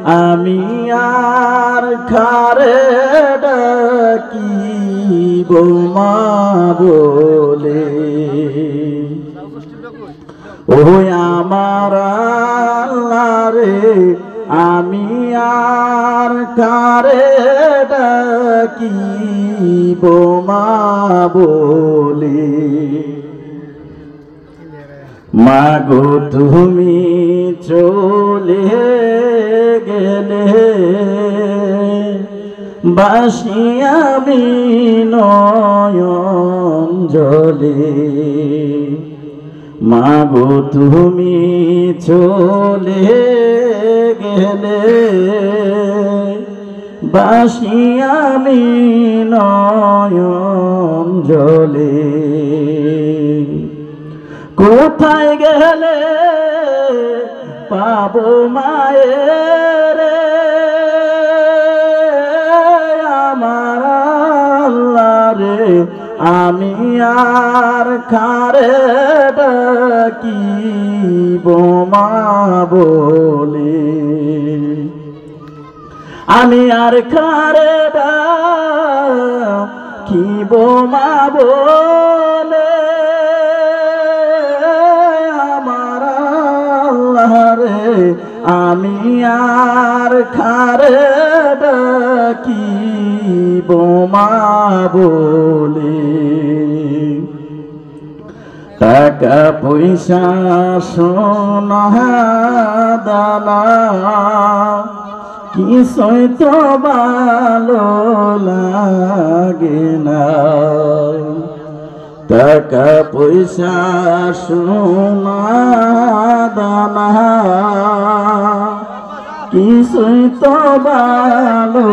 আমি আর কারে ডাকিব মা বলে। ও আমার আল্লাহ রে আমি আর কারে ডাকিব মা বলে। মাগো তুমি চলে গেলে বাসি আমি নয়ন জলে। মাগো তুমি চলে গেলে বাসি আমি নয়ন জলে। কোথায় গেলে পাবো মায়ের আমার আল্লাহ রে আমি আর কারে ডাকিব মা বলে। আমি আর কারে ডাকিব মা বলে। আমার আল্লাহ রে আমি আর কারে ডাকিব মা বলে। টাকা পয়সা সোনা দানা কিছুই তো ভালো লাগে না। টাকা পয়সা সোনা দানা কিছুই তো ভালো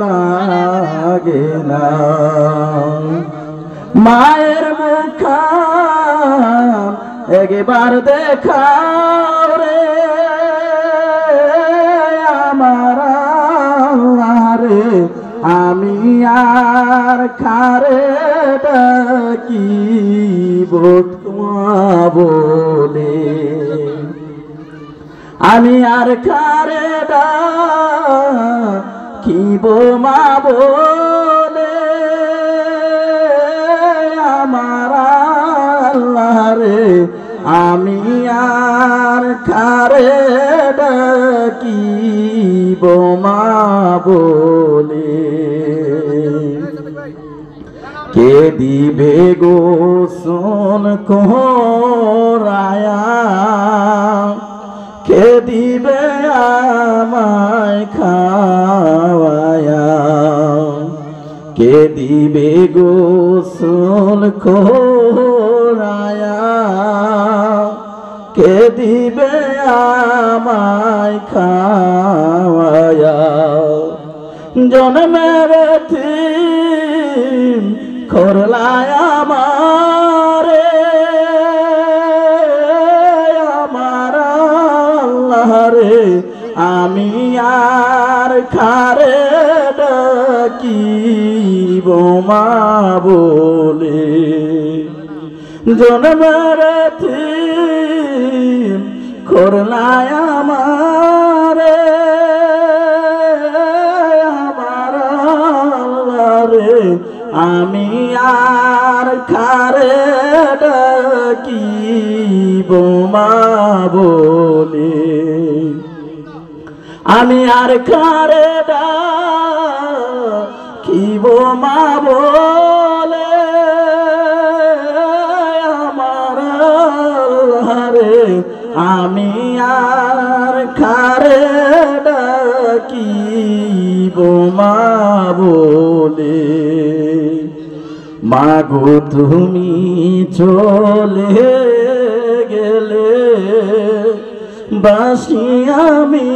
লাগে না। মায়ের মুখ একবার দেখাও রে আমার আল্লাহ রে আমি আর কারে ডাকিব মা বলে। আমি আর কারে ডাকিব মা বলে। আমার আল্লাহ রে আমি আর কারে ডাকিব মা বলে। কে দিবে গোসল করায়া কে দিবে আমায় খাওয়ায়া। কে দিবে গোসল করায়া কে দিবে আমায় খাওয়ায়া। জন্মের এতিম করলায় আমারে আমার আল্লাহ রে আমি আর কারে ডাকিব মা বলে। জন্মের এতিম করলায় আমারে আমার আল্লাহ রে আমি আর কারে ডাকিব মা বলে। আমি আর কারে ডাকিব মা বলে। আমার আল্লাহ রে আমি আর কারে ডাকিব মা বলে। মাগো তুমি চলে গেলে বাসি আমি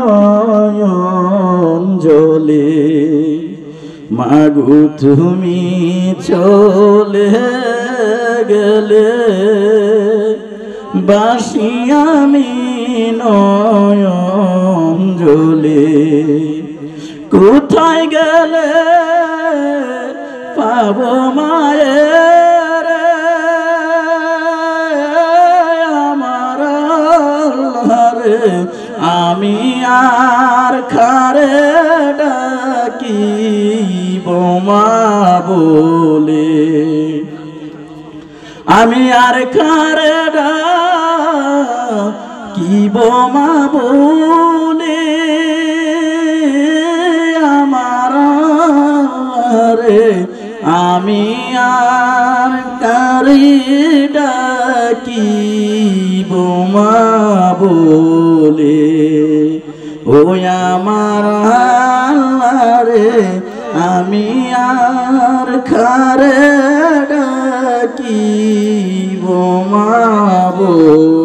নয়ন জলে। মাগো তুমি চলে গেলে বাসি আমি নয়ন জলে। কোথায় গেলে পাবো মায়ের আমার আল্লাহ রে আমি আমি আর খারে ডাকিব মা বলে, আমি আর খারে ডাকিব মা বলে, আমার রে আমি আর কারে ডাকিব মা বলে, ও আমার আল্লাহ রে আমি আর খারে ডাকিব মা বলে।